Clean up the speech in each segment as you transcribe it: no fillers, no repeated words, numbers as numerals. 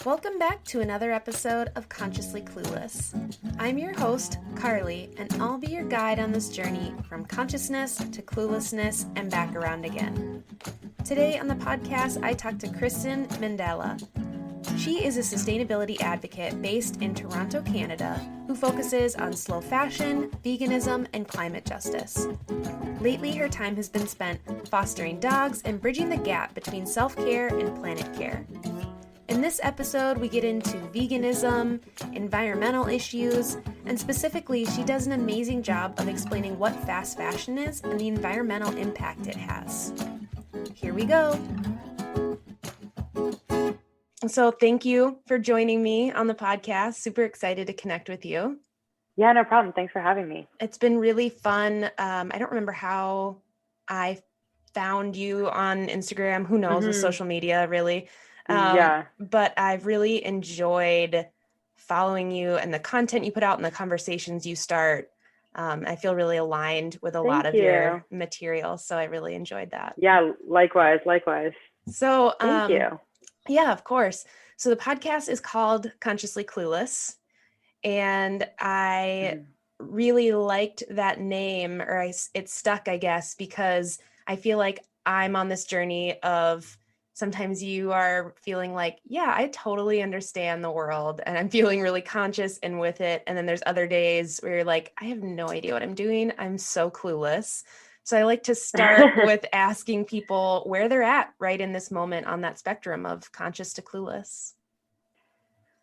Welcome back to another episode of Consciously Clueless. I'm your host, Carly, and I'll be your guide on this journey from consciousness to cluelessness and back around again. Today on the podcast, I talk to Kristen Mandala. She is a sustainability advocate based in Toronto, Canada, who focuses on slow fashion, veganism, and climate justice. Lately, her time has been spent fostering dogs and bridging the gap between self-care and planet care. In this episode, we get into veganism, environmental issues, and specifically, she does an amazing job of explaining what fast fashion is and the environmental impact it has. Here we go. So thank you for joining me on the podcast. Super excited to connect with you. Yeah, no problem. Thanks for having me. It's been really fun. I don't remember how I found you on Instagram. Who knows with social media, really. But I've really enjoyed following you and the content you put out and the conversations you start. I feel really aligned with a lot of your material. So I really enjoyed that. Yeah, likewise. So thank you. Yeah, of course. So the podcast is called Consciously Clueless. And I really liked that name, or it stuck, I guess, because I feel like I'm on this journey of sometimes you are feeling like, yeah, I totally understand the world and I'm feeling really conscious and with it. And then there's other days where you're like, I have no idea what I'm doing. I'm so clueless. So I like to start with asking people where they're at right in this moment on that spectrum of conscious to clueless.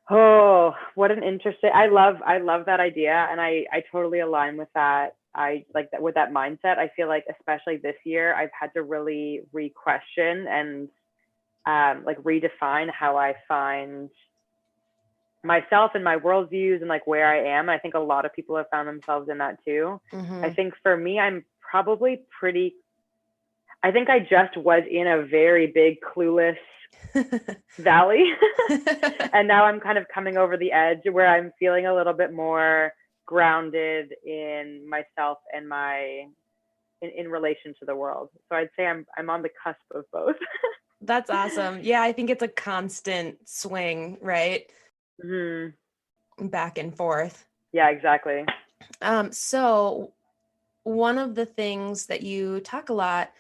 Oh, what an interesting, I love that idea. And I totally align with that. I like that with that mindset. I feel like, especially this year, I've had to really re-question and like redefine how I find myself and my worldviews and like where I am. I think a lot of people have found themselves in that too. I think for me, I'm probably I think I just was in a very big clueless valley. And now I'm kind of coming over the edge where I'm feeling a little bit more grounded in myself and in relation to the world. So I'd say I'm on the cusp of both. That's awesome. Yeah, I think it's a constant swing, right? Back and forth. Yeah, exactly. So one of the things that you talk a lot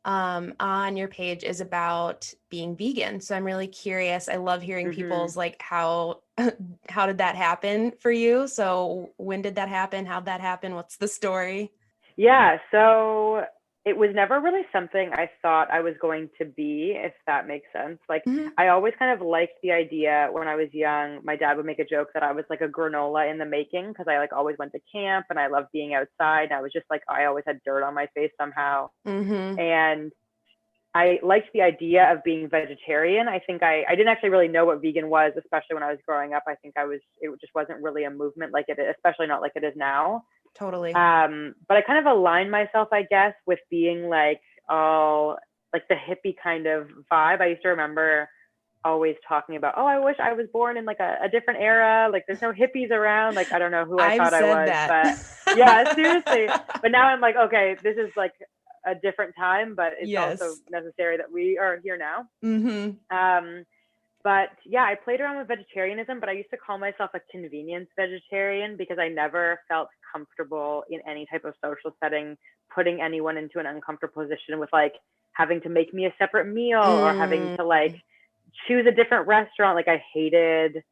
on your page is about being vegan. So I'm really curious. I love hearing people's like how did that happen for you? So when did that happen? How'd that happen? What's the story? Yeah, so it was never really something I thought I was going to be, if that makes sense. Like I always kind of liked the idea when I was young. My dad would make a joke that I was like a granola in the making because I like always went to camp and I loved being outside. I was just like, I always had dirt on my face somehow. And I liked the idea of being vegetarian. I think I didn't actually really know what vegan was, especially when I was growing up. I think it just wasn't really a movement like it is, especially not like it is now. Totally. But I kind of aligned myself, I guess, with being like all like the hippie kind of vibe. I used to remember always talking about, oh, I wish I was born in like a different era. Like there's no hippies around. Like, I don't know who I thought I was, but yeah, seriously. But now I'm like, okay, this is like a different time, but it's also necessary that we are here now. But yeah, I played around with vegetarianism, but I used to call myself a convenience vegetarian because I never felt comfortable in any type of social setting, putting anyone into an uncomfortable position with like having to make me a separate meal or having to like choose a different restaurant. Like I hated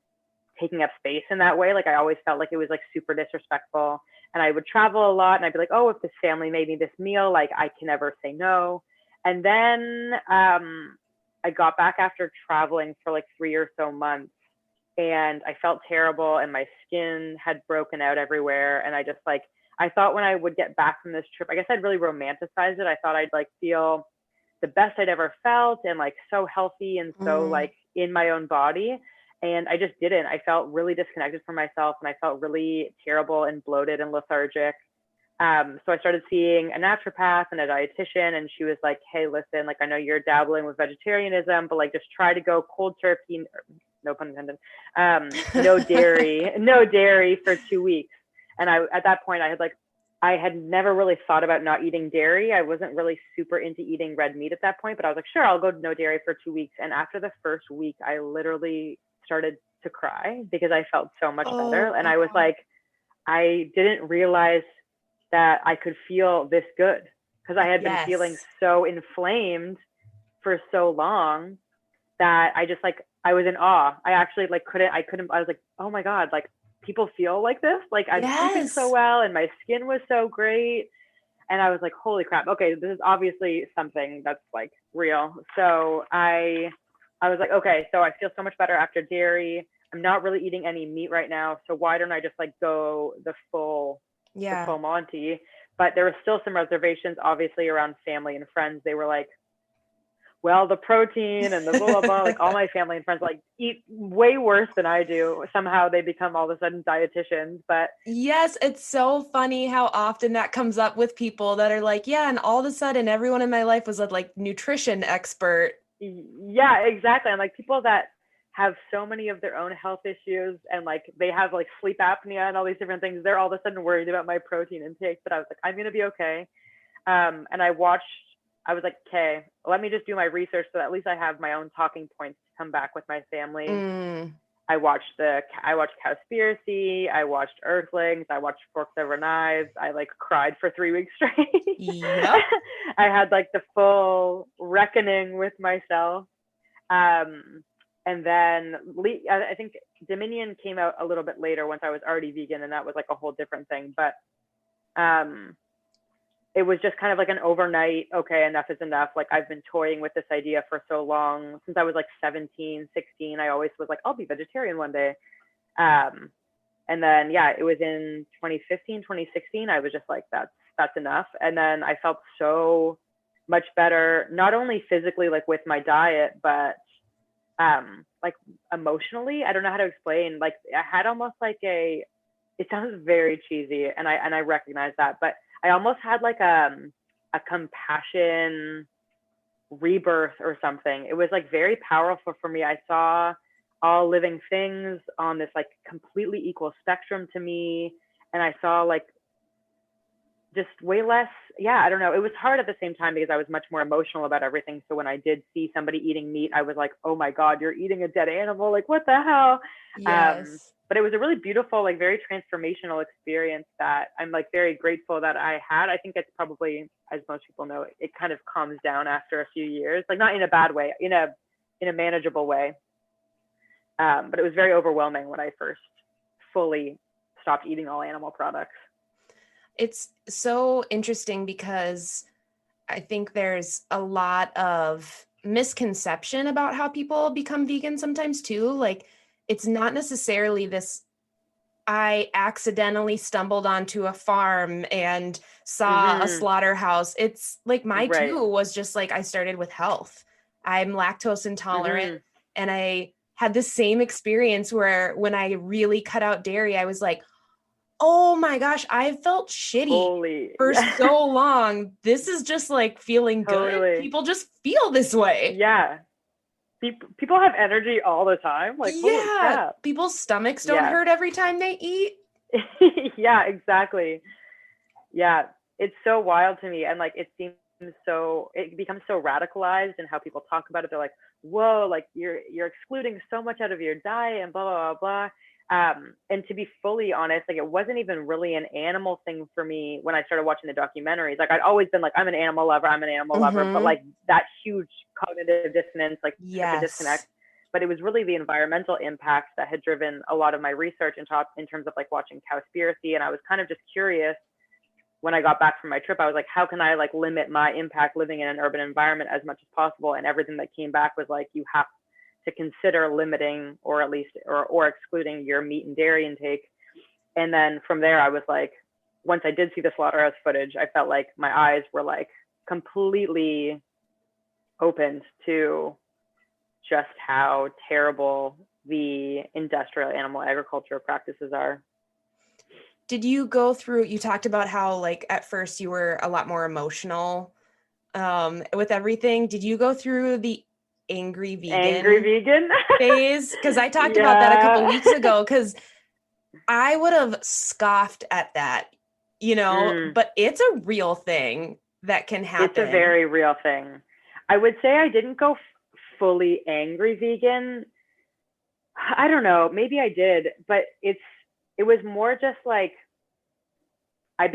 taking up space in that way. Like I always felt like it was like super disrespectful. And I would travel a lot and I'd be like, oh, if this family made me this meal, like I can never say no. And then I got back after traveling for like 3 or so months and I felt terrible and my skin had broken out everywhere. And I just like, I thought when I would get back from this trip, I guess I'd really romanticized it. I thought I'd like feel the best I'd ever felt and like so healthy and so like in my own body. And I just didn't. I felt really disconnected from myself and I felt really terrible and bloated and lethargic. So I started seeing a naturopath and a dietitian, and she was like, hey, listen, like, I know you're dabbling with vegetarianism, but like, just try to go cold turkey, no pun intended, no dairy for 2 weeks. And at that point, I had never really thought about not eating dairy. I wasn't really super into eating red meat at that point, but I was like, sure, I'll go no dairy for 2 weeks. And after the first week, I literally started to cry because I felt so much better. Oh, And I was like, I didn't realize that I could feel this good because I had been feeling yes. so inflamed for so long that I just like, I was in awe. I actually like I was like, oh my God, like people feel like this. Like I'm sleeping so Yes. well and my skin was so great. And I was like, holy crap. Okay, this is obviously something that's like real. So I was like, okay, so I feel so much better after dairy. I'm not really eating any meat right now. So why don't I just like go the Yeah. full Monty? But there were still some reservations, obviously, around family and friends. They were like, well, the protein and the blah, blah, blah, like all my family and friends like eat way worse than I do. Somehow they become all of a sudden dietitians. But Yes, it's so funny how often that comes up with people that are like, yeah, and all of a sudden everyone in my life was a like nutrition expert. yeah, exactly. And like people that have so many of their own health issues and like they have like sleep apnea and all these different things, they're all of a sudden worried about my protein intake. But I was like, I'm going to be okay. And I was like, okay, let me just do my research so at least I have my own talking points to come back with my family. Mm. I watched Cowspiracy, I watched Earthlings, I watched Forks Over Knives. I like cried for 3 weeks straight. Yep. I had like the full reckoning with myself. Um, and then I think Dominion came out a little bit later once I was already vegan, and that was like a whole different thing. But it was just kind of like an overnight, okay, enough is enough. Like I've been toying with this idea for so long. Since I was like 17, 16, I always was like, I'll be vegetarian one day. And then, yeah, it was in 2015, 2016. I was just like, that's enough. And then I felt so much better, not only physically, like with my diet, but like emotionally. I don't know how to explain. Like I had almost like it sounds very cheesy, and I recognize that, but I almost had like a compassion rebirth or something. It was like very powerful for me. I saw all living things on this like completely equal spectrum to me, and I saw like just way less. Yeah, I don't know. It was hard at the same time because I was much more emotional about everything. So when I did see somebody eating meat, I was like, oh my God, you're eating a dead animal. Like, what the hell? Yes. But it was a really beautiful, like very transformational experience that I'm like very grateful that I had. I think it's probably, as most people know, it kind of calms down after a few years, like not in a bad way, in a manageable way. But it was very overwhelming when I first fully stopped eating all animal products. It's so interesting because I think there's a lot of misconception about how people become vegan sometimes too. Like it's not necessarily this, I accidentally stumbled onto a farm and saw a Mm-hmm. slaughterhouse. It's like my Right. too was just like I started with health. I'm lactose intolerant Mm-hmm. and I had the same experience where when I really cut out dairy, I was like, oh my gosh, I felt shitty Holy, for yeah, so long. This is just like feeling good. totally. People just feel this way. Yeah. People have energy all the time. Like, holy Yeah. crap. People's stomachs don't Yeah. hurt every time they eat. Yeah, exactly. Yeah. It's so wild to me. And like, it becomes so radicalized in how people talk about it. They're like, whoa, like you're excluding so much out of your diet and blah, blah, blah, blah. And to be fully honest, like it wasn't even really an animal thing for me when I started watching the documentaries. Like I'd always been like, I'm an animal lover, but Mm-hmm. like that huge cognitive dissonance, like such a disconnect. Yes. But it was really the environmental impacts that had driven a lot of my research in terms of like watching Cowspiracy. And I was kind of just curious when I got back from my trip. I was like, how can I like limit my impact living in an urban environment as much as possible? And everything that came back was like, you have to consider limiting or at least or excluding your meat and dairy intake. And then from there, I was like, once I did see the slaughterhouse footage, I felt like my eyes were like completely opened to just how terrible the industrial animal agriculture practices are. Did you go through, you talked about how like at first you were a lot more emotional with everything. Did you go through the angry Angry vegan vegan. phase? Because I talked about that a couple Yeah. weeks ago because I would have scoffed at that, Mm. but it's a real thing that can It's a happen. very real thing. I would say I didn't go fully angry vegan. I don't know, maybe I did, but it was more just like I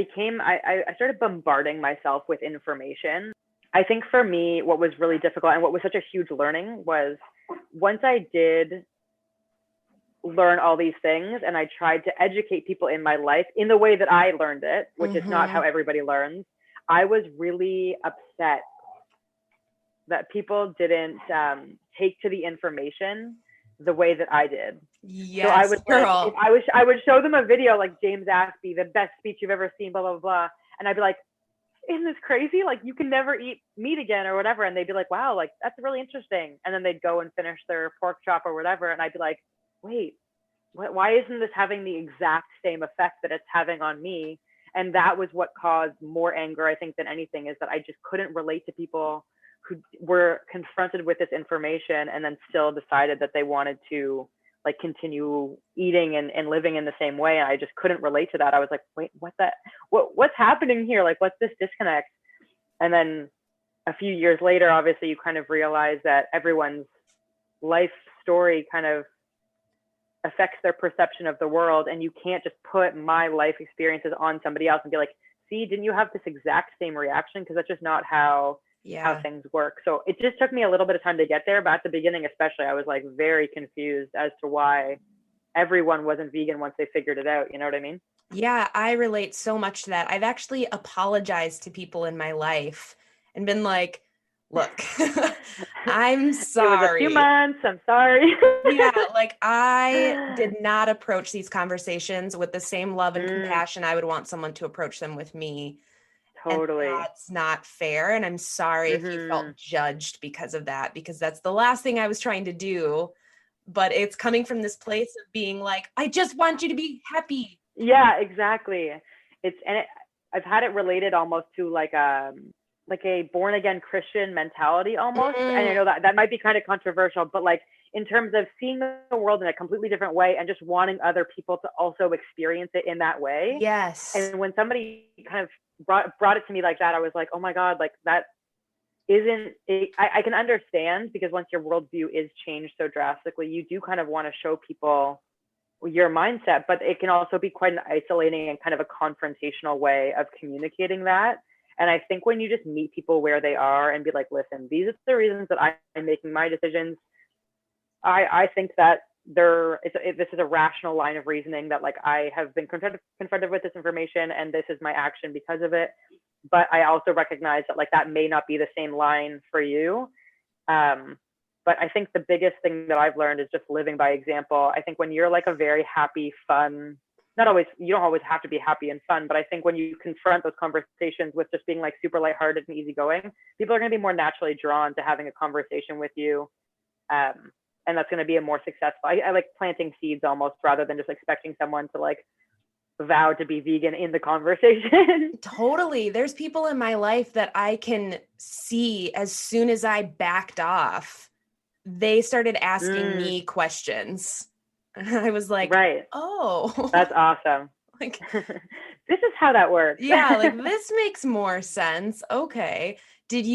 started bombarding myself with information. I think for me, what was really difficult and what was such a huge learning was once I did learn all these things and I tried to educate people in my life in the way that I learned it, which is not how everybody learns, I was really upset that people didn't take to the information the way that I did. So I Yes, would like, girl. if I would show them a video like James Aspey, the best speech you've ever seen, blah, blah, blah. And I'd be like, isn't this crazy? Like you can never eat meat again or whatever. And they'd be like, wow, like that's really interesting. And then they'd go and finish their pork chop or whatever. And I'd be like, wait, why isn't this having the exact same effect that it's having on me? And that was what caused more anger, I think, than anything, is that I just couldn't relate to people who were confronted with this information and then still decided that they wanted to like continue eating and living in the same way. And I just couldn't relate to that. I was like, wait, what's happening here? Like, what's this disconnect? And then a few years later, obviously you kind of realize that everyone's life story kind of affects their perception of the world. And you can't just put my life experiences on somebody else and be like, see, didn't you have this exact same reaction? Because that's just not how things work. So it just took me a little bit of time to get there. But at the beginning, especially, I was like very confused as to why everyone wasn't vegan once they figured it out. You know what I mean? Yeah, I relate so much to that. I've actually apologized to people in my life and been like, look, I'm sorry. It was a few months. I'm sorry. Yeah, like I did not approach these conversations with the same love and compassion I would want someone to approach them with me. Totally. And that's not fair. And I'm sorry if you felt judged because of that, because that's the last thing I was trying to do. But it's coming from this place of being like, I just want you to be happy. Yeah, exactly. I've had it related almost to like a born again Christian mentality almost. And I know that might be kind of controversial, but like in terms of seeing the world in a completely different way and just wanting other people to also experience it in that way. Yes. And when somebody kind of brought it to me like that, I was like, oh my God, like that isn't it, I can understand, because once your worldview is changed so drastically, you do kind of want to show people your mindset, but it can also be quite an isolating and kind of a confrontational way of communicating that. And I think when you just meet people where they are and be like, listen, these are the reasons that I'm making my decisions. I think that this is a rational line of reasoning, that like I have been confronted with this information and this is my action because of it. But I also recognize that like that may not be the same line for you. But I think the biggest thing that I've learned is just living by example. I think when you're like a very happy, fun, you don't always have to be happy and fun, but I think when you confront those conversations with just being like super lighthearted and easygoing, people are going to be more naturally drawn to having a conversation with you. And that's going to be a more successful, I like planting seeds almost, rather than just expecting someone to like vow to be vegan in the conversation. Totally. There's people in my life that I can see as soon as I backed off, they started asking me questions. And I was like, right. Oh, that's awesome. Like, this is how that works. Yeah, like this makes more sense. Okay. Have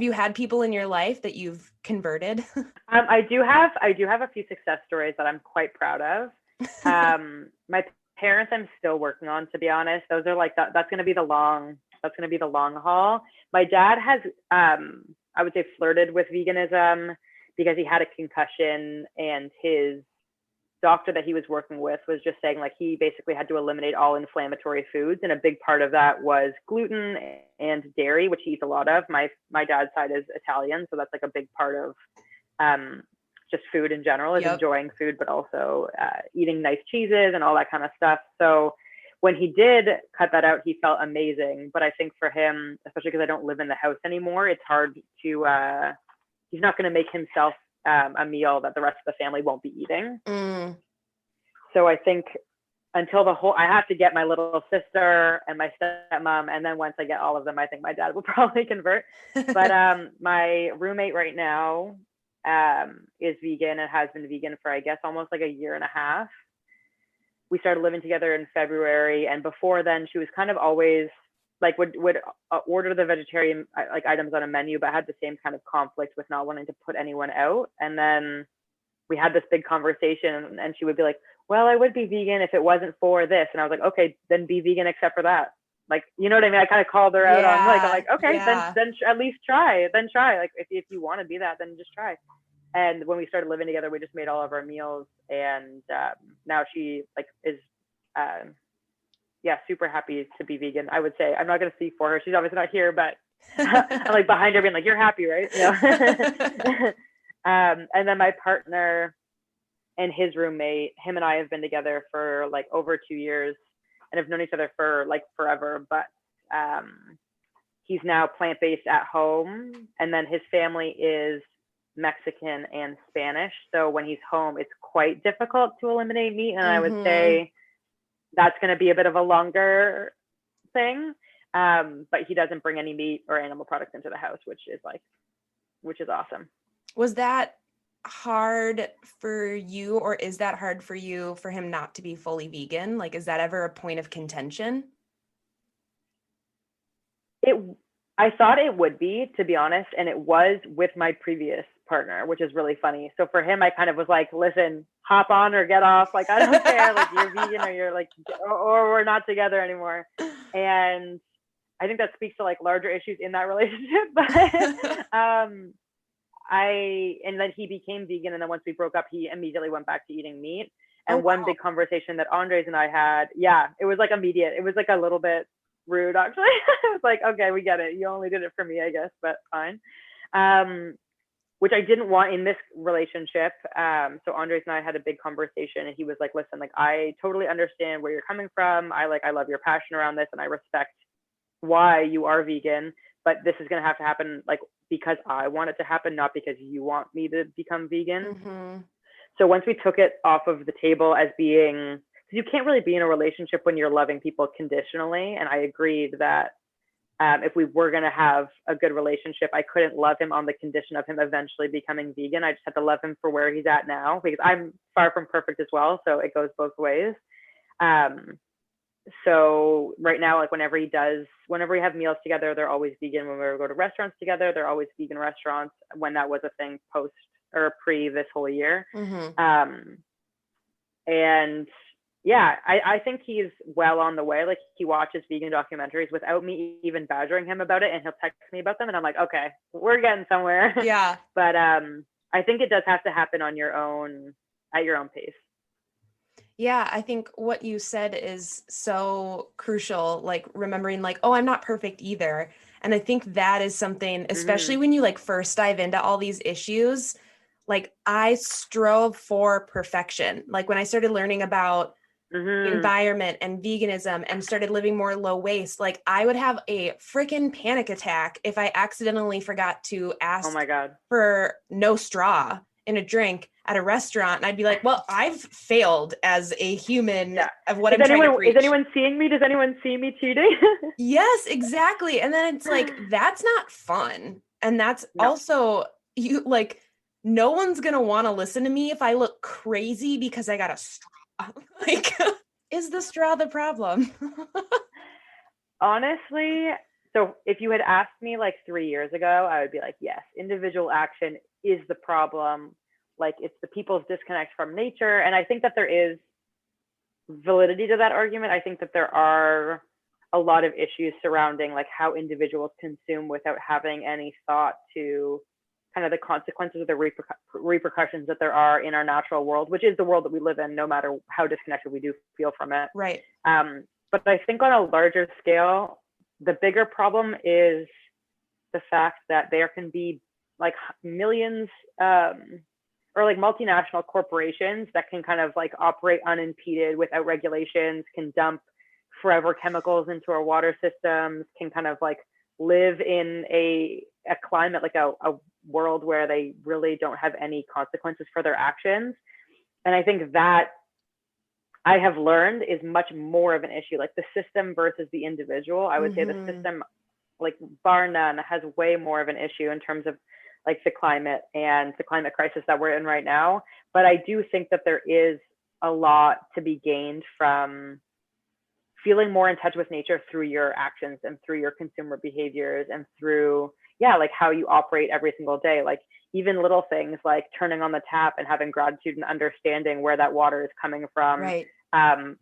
you had people in your life that you've converted? I do have a few success stories that I'm quite proud of. My parents I'm still working on, to be honest. Those are like that's going to be the long haul. My dad has I would say flirted with veganism because he had a concussion, and his doctor that he was working with was just saying like he basically had to eliminate all inflammatory foods, and a big part of that was gluten and dairy, which he eats a lot of. My dad's side is Italian, so that's like a big part of just food in general, is enjoying food, but also eating nice cheeses and all that kind of stuff. So when he did cut that out, he felt amazing. But I think for him, especially because I don't live in the house anymore, it's hard to he's not going to make himself a meal that the rest of the family won't be eating. So I think until I have to get my little sister and my stepmom, and then once I get all of them, I think my dad will probably convert. But my roommate right now is vegan and has been vegan for, I guess, almost like a year and a half. We started living together in February, and before then she was kind of always like would order the vegetarian like items on a menu, but had the same kind of conflict with not wanting to put anyone out. And then we had this big conversation, and she would be like, well, I would be vegan if it wasn't for this. And I was like, okay, then be vegan except for that. Like, you know what I mean? I kind of called her out on, like, I'm like, okay, then at least try. Then try. Like, if you want to be that, then just try. And when we started living together, we just made all of our meals. And now she like is, super happy to be vegan. I would say, I'm not going to speak for her. She's obviously not here, but I'm like behind her being like, you're happy, right? And then my partner and his roommate, him and I have been together for like over 2 years and have known each other for like forever. But he's now plant-based at home. And then his family is Mexican and Spanish. So when he's home, it's quite difficult to eliminate meat. And I would say that's going to be a bit of a longer thing. But he doesn't bring any meat or animal products into the house, which is awesome. Was that hard for you, or is that hard for you for him not to be fully vegan? Like, is that ever a point of contention? I thought it would be, to be honest, and it was with my previous partner, which is really funny. So for him, I kind of was like, listen, hop on or get off. Like, I don't care. Like, you're vegan or you're like, or we're not together anymore. And I think that speaks to like larger issues in that relationship. But and then he became vegan. And then once we broke up, he immediately went back to eating meat. And one big conversation that Andres and I had, it was like immediate. It was like a little bit rude, actually. It's like, okay, we get it. You only did it for me, I guess, but fine. Which I didn't want in this relationship. So Andres and I had a big conversation, and he was like, listen, like, I totally understand where you're coming from. I love your passion around this, and I respect why you are vegan, but this is going to have to happen like because I want it to happen, not because you want me to become vegan. So once we took it off of the table as being, you can't really be in a relationship when you're loving people conditionally. And I agreed that if we were going to have a good relationship, I couldn't love him on the condition of him eventually becoming vegan. I just had to love him for where he's at now, because I'm far from perfect as well. So it goes both ways. So right now, like whenever we have meals together, they're always vegan. When we go to restaurants together, they're always vegan restaurants, when that was a thing post or pre this whole year. And yeah, I think he's well on the way. Like, he watches vegan documentaries without me even badgering him about it, and he'll text me about them, and I'm like, okay, we're getting somewhere. Yeah. But I think it does have to happen at your own pace. Yeah, I think what you said is so crucial, like remembering like, oh, I'm not perfect either. And I think that is something, especially when you like first dive into all these issues, like I strove for perfection. Like when I started learning about the environment and veganism and started living more low waste, like I would have a freaking panic attack if I accidentally forgot to ask for no straw in a drink at a restaurant. And I'd be like, well, I've failed as a human of what I'm trying to preach. Is anyone seeing me? Does anyone see me cheating? Yes, exactly. And then it's like, that's not fun. And that's also, you like, no one's going to want to listen to me if I look crazy because I got a straw. Like, is the straw the problem? Honestly, so if you had asked me like 3 years ago, I would be like, yes, individual action is the problem. Like, it's the people's disconnect from nature. And I think that there is validity to that argument. I think that there are a lot of issues surrounding like how individuals consume without having any thought to kind of the consequences of the repercussions that there are in our natural world, which is the world that we live in, no matter how disconnected we do feel from it. Right. But I think on a larger scale, the bigger problem is the fact that there can be like millions or like multinational corporations that can kind of like operate unimpeded without regulations, can dump forever chemicals into our water systems, can kind of like live in a climate, like a world where they really don't have any consequences for their actions. And I think that I have learned is much more of an issue, like the system versus the individual. I would say the system, like bar none, has way more of an issue in terms of like the climate and the climate crisis that we're in right now. But I do think that there is a lot to be gained from feeling more in touch with nature through your actions and through your consumer behaviors and through yeah, like how you operate every single day. Like even little things like turning on the tap and having gratitude and understanding where that water is coming from. Right.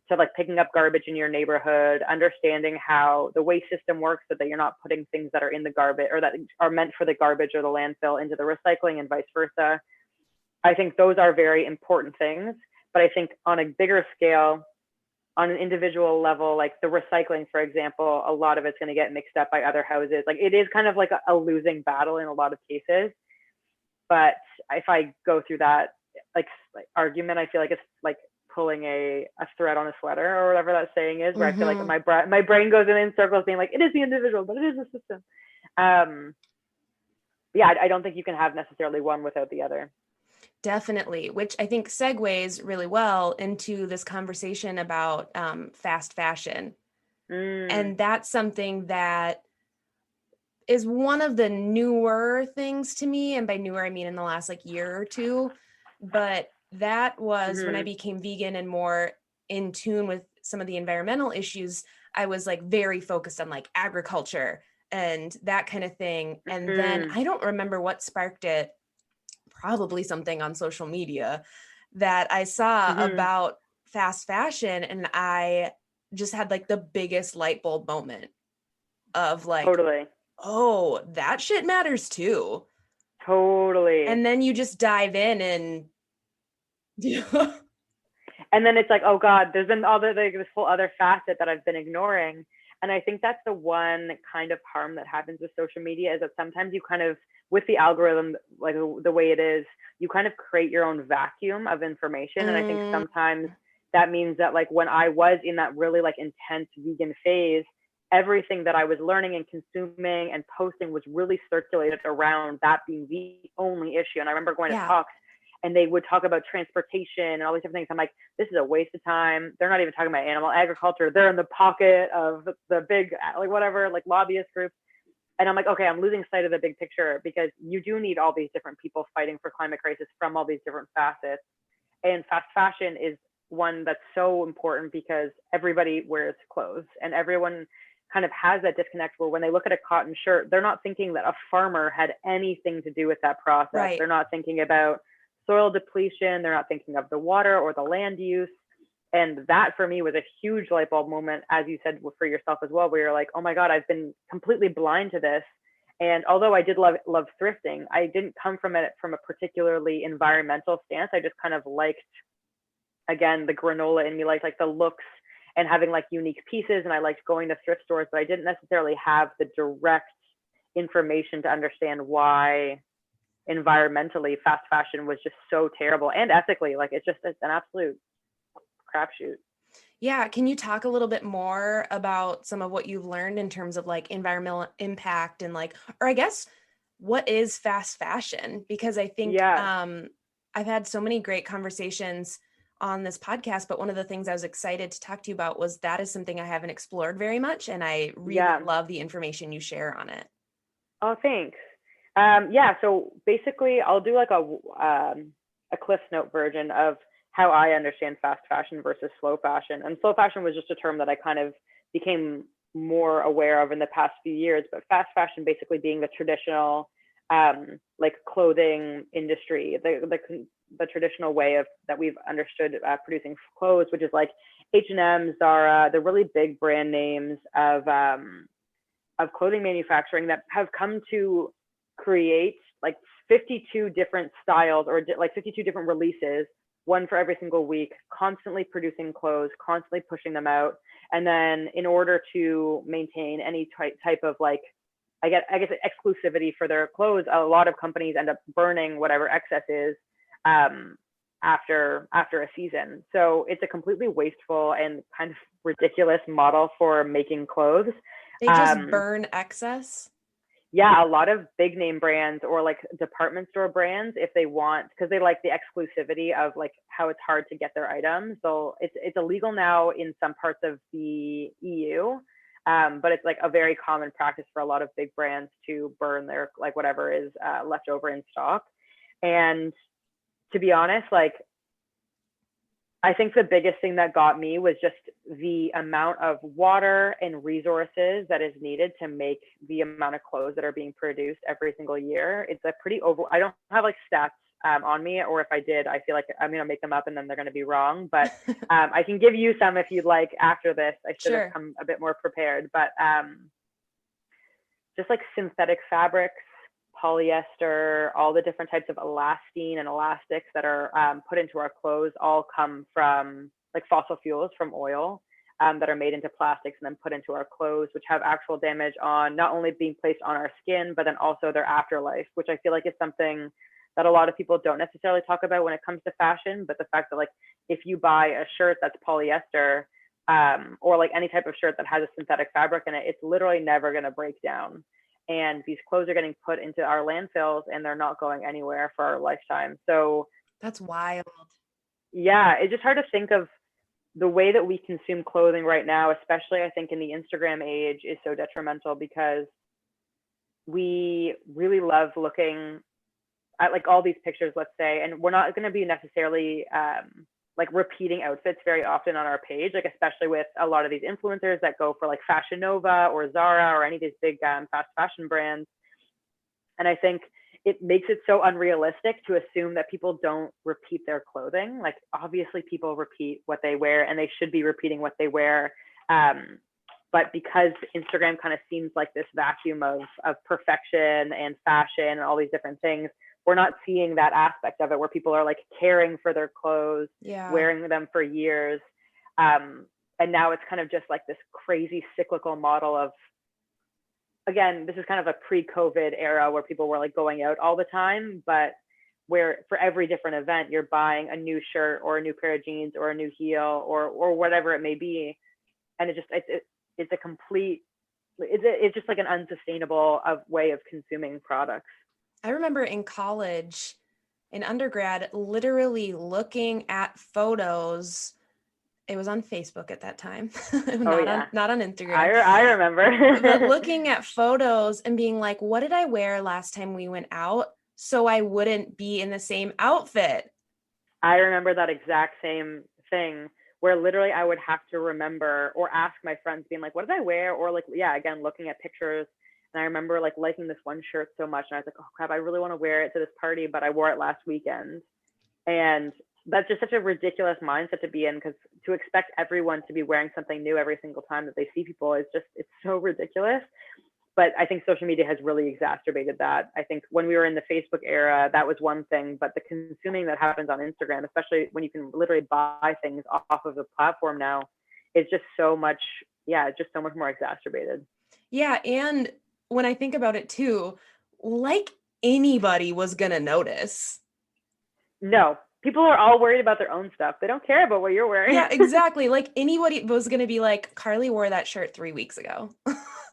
So like picking up garbage in your neighborhood, understanding how the waste system works so that you're not putting things that are in the garbage or that are meant for the garbage or the landfill into the recycling and vice versa. I think those are very important things. But I think on a bigger scale, on an individual level, like the recycling, for example, a lot of it's going to get mixed up by other houses. Like it is kind of like a losing battle in a lot of cases. But if I go through that like argument, I feel like it's like pulling a thread on a sweater or whatever that saying is, where I feel like my brain goes in circles being like, it is the individual, but it is the system. Yeah, I don't think you can have necessarily one without the other. Definitely, which I think segues really well into this conversation about fast fashion. And that's something that is one of the newer things to me. And by newer, I mean in the last like year or two. But that was when I became vegan and more in tune with some of the environmental issues. I was like very focused on like agriculture and that kind of thing. And then I don't remember what sparked it, probably something on social media that I saw about fast fashion. And I just had like the biggest light bulb moment of like, Totally. Oh, that shit matters too. Totally. And then you just dive in and and then it's like, oh God, there's been all this whole other facet that I've been ignoring. And I think that's the one kind of harm that happens with social media, is that sometimes you kind of, with the algorithm, like the way it is, you kind of create your own vacuum of information. And I think sometimes that means that like when I was in that really like intense vegan phase, everything that I was learning and consuming and posting was really circulated around that being the only issue. And I remember going to talks and they would talk about transportation and all these different things. I'm like, this is a waste of time. They're not even talking about animal agriculture. They're in the pocket of the big, like whatever, like lobbyist groups. And I'm like, okay, I'm losing sight of the big picture, because you do need all these different people fighting for climate crisis from all these different facets. And fast fashion is one that's so important because everybody wears clothes and everyone kind of has that disconnect where when they look at a cotton shirt, they're not thinking that a farmer had anything to do with that process. Right. They're not thinking about soil depletion. They're not thinking of the water or the land use. And that for me was a huge light bulb moment, as you said for yourself as well, where you're like, oh my God, I've been completely blind to this. And although I did love thrifting, I didn't come from it from a particularly environmental stance. I just kind of liked, again, the granola in me, like the looks and having like unique pieces. And I liked going to thrift stores, but I didn't necessarily have the direct information to understand why environmentally fast fashion was just so terrible, and ethically, like it's an absolute crapshoot. Yeah. Can you talk a little bit more about some of what you've learned in terms of like environmental impact and like, or I guess, what is fast fashion? Because I think I've had so many great conversations on this podcast, but one of the things I was excited to talk to you about was that is something I haven't explored very much. And I really love the information you share on it. Oh, thanks. So basically I'll do like a Cliff Note version of how I understand fast fashion versus slow fashion. And slow fashion was just a term that I kind of became more aware of in the past few years, but fast fashion basically being the traditional like clothing industry, the traditional way of that we've understood producing clothes, which is like H&M, Zara, the really big brand names of clothing manufacturing that have come to create like 52 different styles or like 52 different releases, one for every single week, constantly producing clothes, constantly pushing them out. And then in order to maintain any type of like, I guess exclusivity for their clothes, a lot of companies end up burning whatever excess is after a season. So it's a completely wasteful and kind of ridiculous model for making clothes. They just burn excess? Yeah, a lot of big name brands or like department store brands, if they want, because they like the exclusivity of like how it's hard to get their items. So it's illegal now in some parts of the EU, but it's like a very common practice for a lot of big brands to burn their like whatever is left over in stock. And to be honest, like I think the biggest thing that got me was just the amount of water and resources that is needed to make the amount of clothes that are being produced every single year. It's a pretty I don't have like stats on me, or if I did, I feel like I'm going to make them up and then they're going to be wrong. But I can give you some if you'd like after this. I should have come a bit more prepared. But just like synthetic fabrics, polyester, all the different types of elastane and elastics that are put into our clothes all come from like fossil fuels, from oil, that are made into plastics and then put into our clothes, which have actual damage on not only being placed on our skin, but then also their afterlife, which I feel like is something that a lot of people don't necessarily talk about when it comes to fashion. But the fact that like if you buy a shirt that's polyester, or like any type of shirt that has a synthetic fabric in it, it's literally never going to break down. And these clothes are getting put into our landfills and they're not going anywhere for our lifetime. So that's wild. Yeah, it's just hard to think of the way that we consume clothing right now, especially I think in the Instagram age, is so detrimental because we really love looking at like all these pictures, let's say, and we're not going to be necessarily like repeating outfits very often on our page, like especially with a lot of these influencers that go for like Fashion Nova or Zara or any of these big fast fashion brands. And I think it makes it so unrealistic to assume that people don't repeat their clothing. Like obviously people repeat what they wear and they should be repeating what they wear. But because Instagram kind of seems like this vacuum of perfection and fashion and all these different things, we're not seeing that aspect of it where people are like caring for their clothes, wearing them for years. And now it's kind of just like this crazy cyclical model of, again, this is kind of a pre-COVID era where people were like going out all the time, but where for every different event, you're buying a new shirt or a new pair of jeans or a new heel or whatever it may be. And it's a complete, it's just like an unsustainable way of consuming products. I remember in college, in undergrad, literally looking at photos. It was on Facebook at that time, not on Instagram. I remember. But looking at photos and being like, what did I wear last time we went out so I wouldn't be in the same outfit? I remember that exact same thing where literally I would have to remember or ask my friends being like, what did I wear? Or like, yeah, again, looking at pictures. And I remember like liking this one shirt so much. And I was like, oh crap, I really want to wear it to this party, but I wore it last weekend. And that's just such a ridiculous mindset to be in, because to expect everyone to be wearing something new every single time that they see people is just, it's so ridiculous. But I think social media has really exacerbated that. I think when we were in the Facebook era, that was one thing, but the consuming that happens on Instagram, especially when you can literally buy things off of the platform now, is just so much, just so much more exacerbated. Yeah. And when I think about it too, like anybody was going to notice. No, people are all worried about their own stuff. They don't care about what you're wearing. Yeah, exactly. Like anybody was going to be like, Carly wore that shirt 3 weeks ago.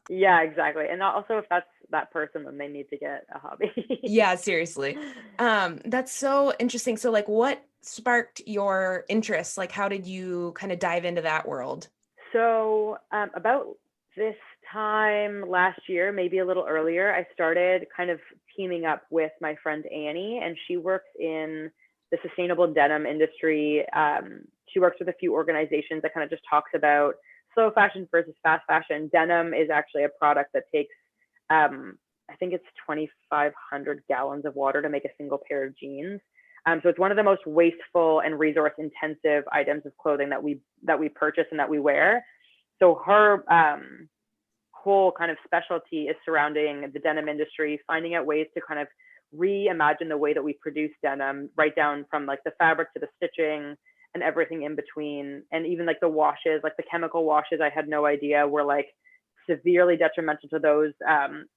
Yeah, exactly. And also if that's that person, then they need to get a hobby. Yeah, seriously. That's so interesting. So like what sparked your interest? Like how did you kind of dive into that world? So about this time last year, maybe a little earlier, I started kind of teaming up with my friend Annie, and she works in the sustainable denim industry. She works with a few organizations that kind of just talks about slow fashion versus fast fashion. Denim is actually a product that takes, I think it's 2,500 gallons of water to make a single pair of jeans. So it's one of the most wasteful and resource intensive items of clothing that we purchase and that we wear. So her whole kind of specialty is surrounding the denim industry, finding out ways to kind of reimagine the way that we produce denim, right down from like the fabric to the stitching and everything in between. And even like the washes, like the chemical washes, I had no idea were like severely detrimental to those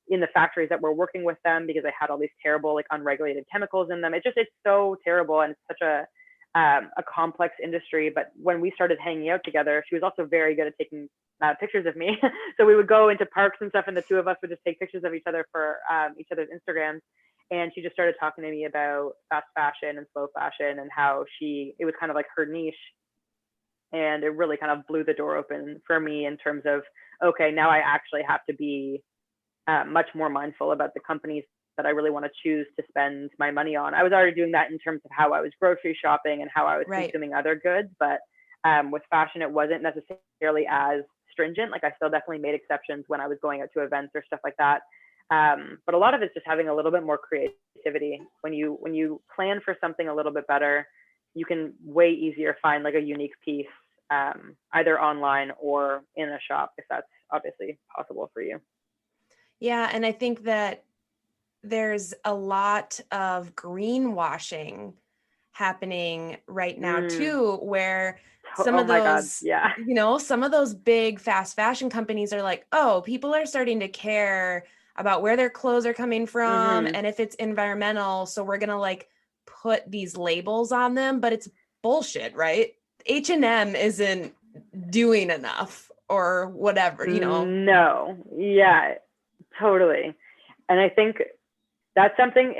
in the factories that were working with them, because they had all these terrible like unregulated chemicals in them. It's so terrible, and it's such a complex industry. But when we started hanging out together, she was also very good at taking pictures of me. So we would go into parks and stuff, and the two of us would just take pictures of each other for each other's Instagrams. And she just started talking to me about fast fashion and slow fashion and how it was kind of like her niche. And it really kind of blew the door open for me in terms of, okay, now I actually have to be much more mindful about the companies that I really want to choose to spend my money on. I was already doing that in terms of how I was grocery shopping and how I was consuming other goods, but with fashion, it wasn't necessarily as stringent. Like I still definitely made exceptions when I was going out to events or stuff like that. But a lot of it's just having a little bit more creativity. When you plan for something a little bit better, you can way easier find like a unique piece, either online or in a shop, if that's obviously possible for you. Yeah. And I think that there's a lot of greenwashing happening right now too, where some of those, some of those big fast fashion companies are like, oh, people are starting to care about where their clothes are coming from and if it's environmental. So we're going to like put these labels on them, but it's bullshit, right? H&M isn't doing enough or whatever, No. Yeah, totally. And I think that's something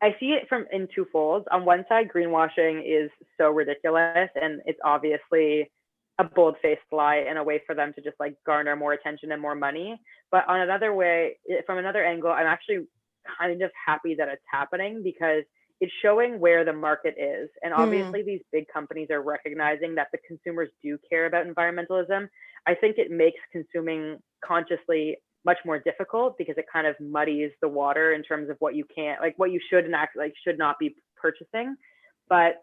I see it in two folds. On one side, greenwashing is so ridiculous and it's obviously a bold-faced lie and a way for them to just like garner more attention and more money. But on another way, from another angle, I'm actually kind of happy that it's happening because it's showing where the market is. And obviously these big companies are recognizing that the consumers do care about environmentalism. I think it makes consuming consciously much more difficult because it kind of muddies the water in terms of what you can't, like what you should and should not be purchasing. But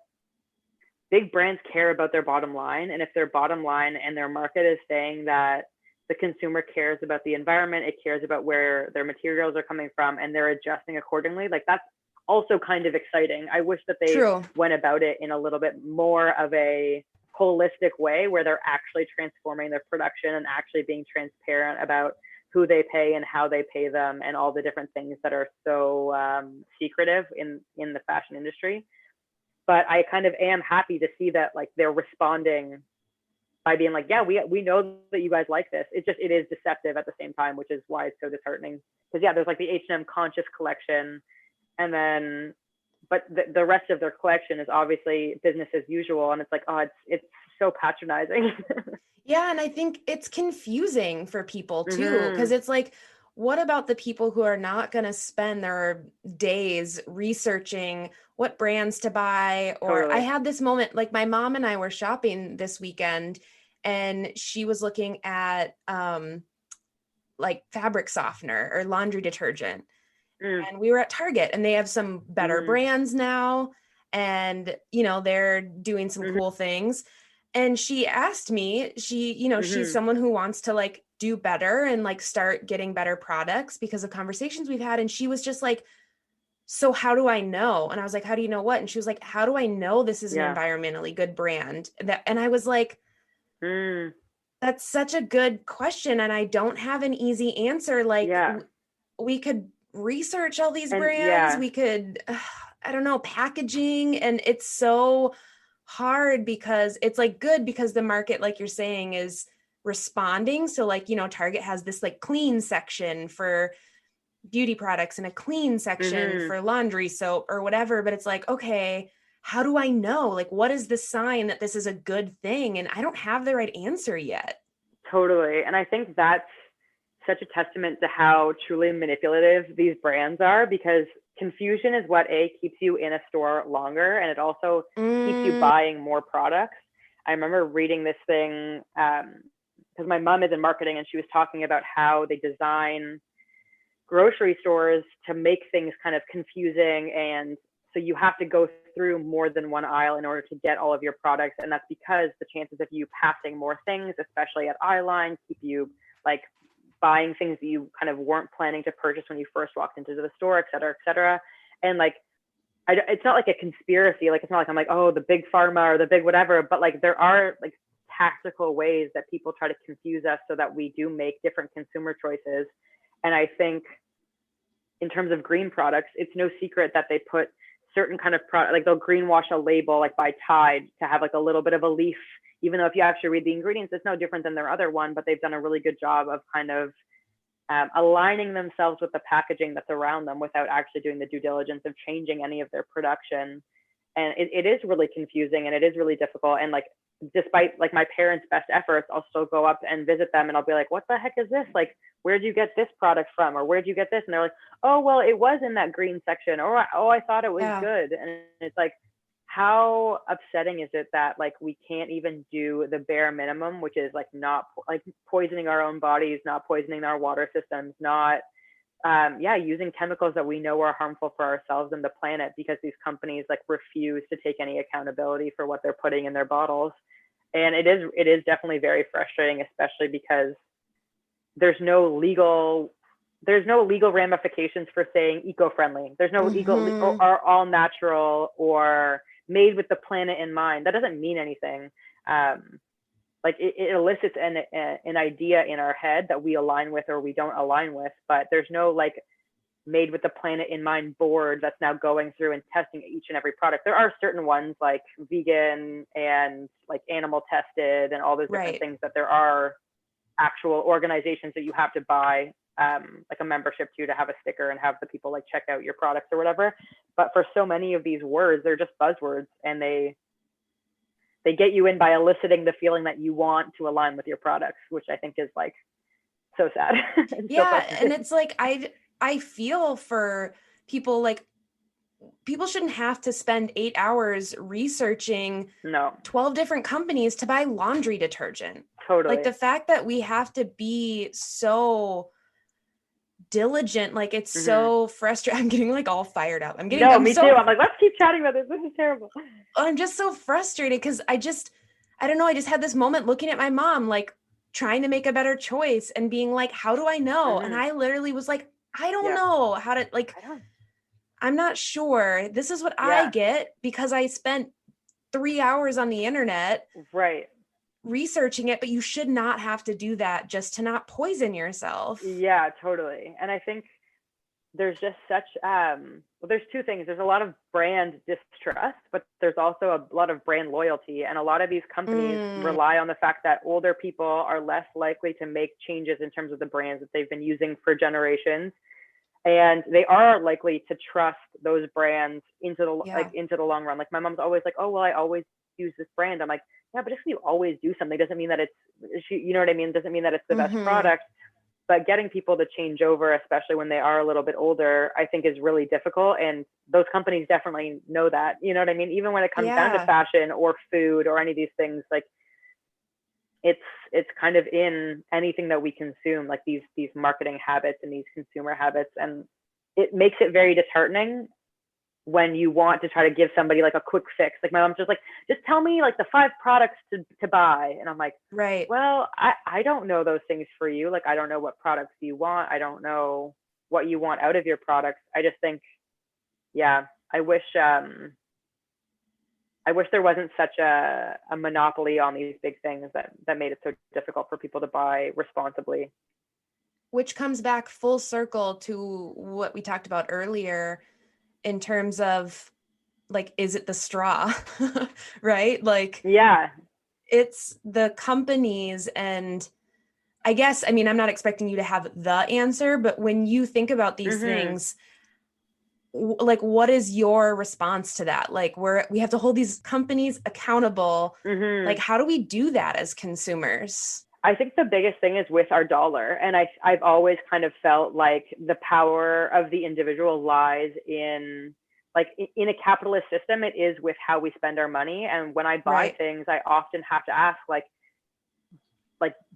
big brands care about their bottom line. And if their bottom line and their market is saying that the consumer cares about the environment, it cares about where their materials are coming from, and they're adjusting accordingly, like that's also kind of exciting. I wish that they went about it in a little bit more of a holistic way where they're actually transforming their production and actually being transparent about who they pay and how they pay them and all the different things that are so secretive in the fashion industry. But I kind of am happy to see that like they're responding by being like, yeah, we know that you guys like this. It is deceptive at the same time, which is why it's so disheartening. Because yeah, there's like the H&M Conscious collection, and then but the rest of their collection is obviously business as usual, and it's like, oh, it's so patronizing. Yeah, and I think it's confusing for people too, because it's like, what about the people who are not going to spend their days researching what brands to buy? Or I had this moment, like my mom and I were shopping this weekend, and she was looking at like fabric softener or laundry detergent. And we were at Target, and they have some better brands now, and they're doing some cool things. And she asked me, she's someone who wants to like do better and like start getting better products because of conversations we've had. And she was just like, so how do I know? And I was like, how do you know what? And she was like, how do I know this is an environmentally good brand? And I was like, that's such a good question. And I don't have an easy answer. Like we could research all these brands. We could, I don't know, packaging. And it's so hard because it's like good because the market, like you're saying, is responding. So like, Target has this like clean section for beauty products and a clean section for laundry soap or whatever. But it's like, okay, how do I know? Like, what is the sign that this is a good thing? And I don't have the right answer yet. Totally. And I think that's such a testament to how truly manipulative these brands are, because confusion is what keeps you in a store longer, and it also keeps you buying more products. I remember reading this thing because my mom is in marketing, and she was talking about how they design grocery stores to make things kind of confusing, and so you have to go through more than one aisle in order to get all of your products. And that's because the chances of you passing more things, especially at eye line, keep you like buying things that you kind of weren't planning to purchase when you first walked into the store, et cetera, et cetera. And like, it's not like a conspiracy. Like, it's not like I'm like, oh, the big pharma or the big whatever, but like there are like tactical ways that people try to confuse us so that we do make different consumer choices. And I think in terms of green products, it's no secret that they put certain kind of product, like they'll greenwash a label like by Tide to have like a little bit of a leaf, even though if you actually read the ingredients, it's no different than their other one, but they've done a really good job of kind of aligning themselves with the packaging that's around them without actually doing the due diligence of changing any of their production. And it is really confusing, and it is really difficult. And like despite like my parents' best efforts, I'll still go up and visit them and I'll be like, what the heck is this? Like, where'd you get this product from? Or where'd you get this? And they're like, oh, well, it was in that green section. Or, oh, I thought it was good. And it's like, how upsetting is it that like we can't even do the bare minimum, which is like not like poisoning our own bodies, not poisoning our water systems, not using chemicals that we know are harmful for ourselves and the planet, because these companies like refuse to take any accountability for what they're putting in their bottles. And it is definitely very frustrating, especially because there's no legal ramifications for saying eco-friendly. There's no legal or all natural or made with the planet in mind. That doesn't mean anything. Like it elicits an idea in our head that we align with or we don't align with, but there's no like made with the planet in mind board that's now going through and testing each and every product. There are certain ones like vegan and like animal tested and all those different things that there are actual organizations that you have to buy like a membership to have a sticker and have the people like check out your products or whatever. But for so many of these words, they're just buzzwords, and they get you in by eliciting the feeling that you want to align with your products, which I think is like so sad. Yeah. So and it's like, I feel for people, like people shouldn't have to spend 8 hours researching 12 different companies to buy laundry detergent. Totally. Like the fact that we have to be so diligent, like it's so frustrating. I'm getting like all fired up. Me too. I'm like, let's keep chatting about this. This is terrible. I'm just so frustrated because I don't know. I just had this moment looking at my mom, like trying to make a better choice and being like, how do I know? And I literally was like, I don't know how to, like, I'm not sure. This is what I get because I spent 3 hours on the internet researching it, but you should not have to do that just to not poison yourself. Yeah, totally. And I think there's just such, there's two things. There's a lot of brand distrust, but there's also a lot of brand loyalty. And a lot of these companies rely on the fact that older people are less likely to make changes in terms of the brands that they've been using for generations. And they are likely to trust those brands into the long run. Like my mom's always like, oh, well, I always use this brand. I'm like, yeah, but if you always do something doesn't mean that you know what I mean? Doesn't mean that it's the best product. But getting people to change over, especially when they are a little bit older, I think is really difficult. And those companies definitely know that, you know what I mean? Even when it comes down to fashion or food or any of these things, like it's kind of in anything that we consume, like these marketing habits and these consumer habits. And it makes it very disheartening when you want to try to give somebody like a quick fix. Like my mom's just like, just tell me like the 5 products to buy. And I'm like, well, I don't know those things for you. Like, I don't know what products you want. I don't know what you want out of your products. I just think, I wish there wasn't such a monopoly on these big things that made it so difficult for people to buy responsibly. Which comes back full circle to what we talked about earlier in terms of like, is it the straw, right? Like, it's the companies. And I guess, I mean, I'm not expecting you to have the answer, but when you think about these things, like, what is your response to that? Like, we have to hold these companies accountable. Like, how do we do that as consumers? I think the biggest thing is with our dollar. And I've always kind of felt like the power of the individual lies in a capitalist system. It is with how we spend our money. And when I buy things, I often have to ask, like,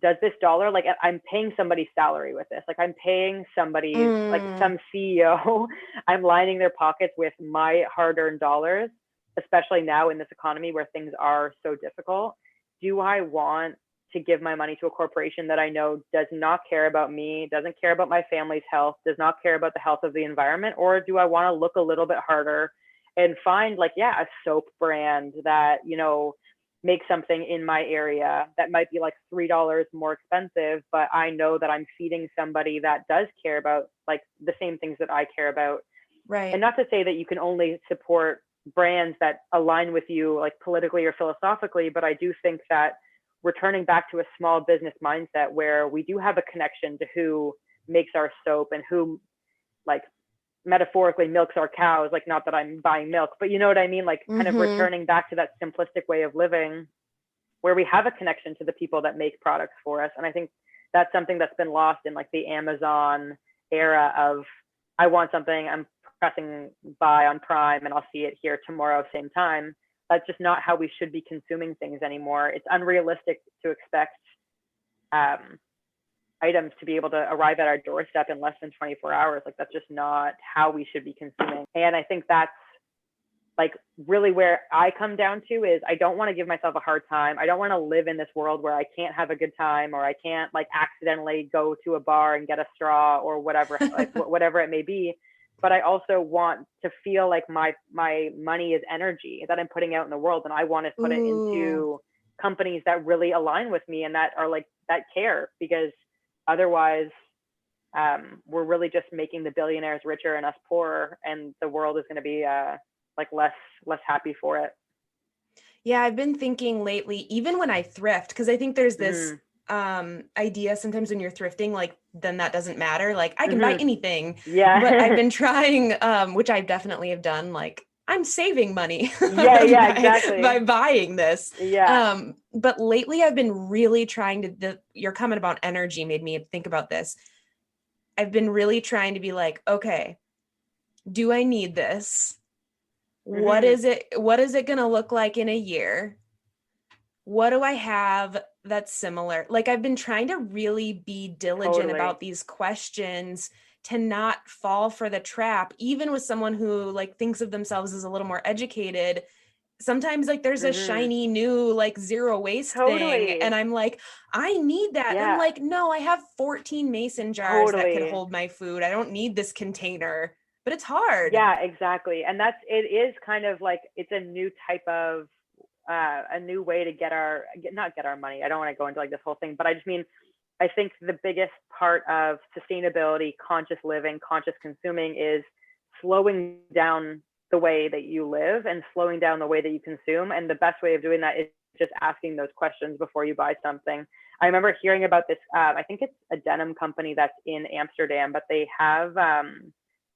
does this dollar, like I'm paying somebody's salary with this, like I'm paying somebody, like some CEO, I'm lining their pockets with my hard-earned dollars, especially now in this economy where things are so difficult. Do I want to give my money to a corporation that I know does not care about me, doesn't care about my family's health, does not care about the health of the environment? Or do I want to look a little bit harder and find like, a soap brand that, you know, make something in my area that might be like $3 more expensive, but I know that I'm feeding somebody that does care about like the same things that I care about. Right. And not to say that you can only support brands that align with you like politically or philosophically, but I do think that returning back to a small business mindset where we do have a connection to who makes our soap and who like metaphorically milks our cows, like not that I'm buying milk, but you know what I mean? Like kind of returning back to that simplistic way of living where we have a connection to the people that make products for us. And I think that's something that's been lost in like the Amazon era of, I want something, I'm pressing buy on Prime and I'll see it here tomorrow, same time. That's just not how we should be consuming things anymore. It's unrealistic to expect items to be able to arrive at our doorstep in less than 24 hours. Like that's just not how we should be consuming. And I think that's like really where I come down to is I don't want to give myself a hard time. I don't want to live in this world where I can't have a good time, or I can't like accidentally go to a bar and get a straw or whatever, like whatever it may be. But I also want to feel like my money is energy that I'm putting out in the world, and I want to put it into companies that really align with me and that are like that care, because otherwise we're really just making the billionaires richer and us poorer, and the world is going to be like less happy for it. Yeah, I've been thinking lately, even when I thrift, because I think there's this idea sometimes when you're thrifting, like then that doesn't matter. Like I can buy anything. Yeah. But I've been trying, which I definitely have done, like I'm saving money Exactly. by buying this. Yeah. But lately I've been really trying to, your comment about energy made me think about this. I've been really trying to be like, okay, do I need this? What is it going to look like in a year? What do I have that's similar? Like I've been trying to really be diligent about these questions to not fall for the trap, even with someone who like thinks of themselves as a little more educated. Sometimes like there's a shiny new like zero waste thing, and I'm like, I need that. And I'm like, no, I have 14 mason jars that can hold my food. I don't need this container. But it's hard. Yeah, exactly. And it is kind of like, it's a new type of, a new way to not get our money. I don't want to go into like this whole thing, but I just mean, I think the biggest part of sustainability, conscious living, conscious consuming is slowing down the way that you live and slowing down the way that you consume. And the best way of doing that is just asking those questions before you buy something. I remember hearing about this, I think it's a denim company that's in Amsterdam, but they have,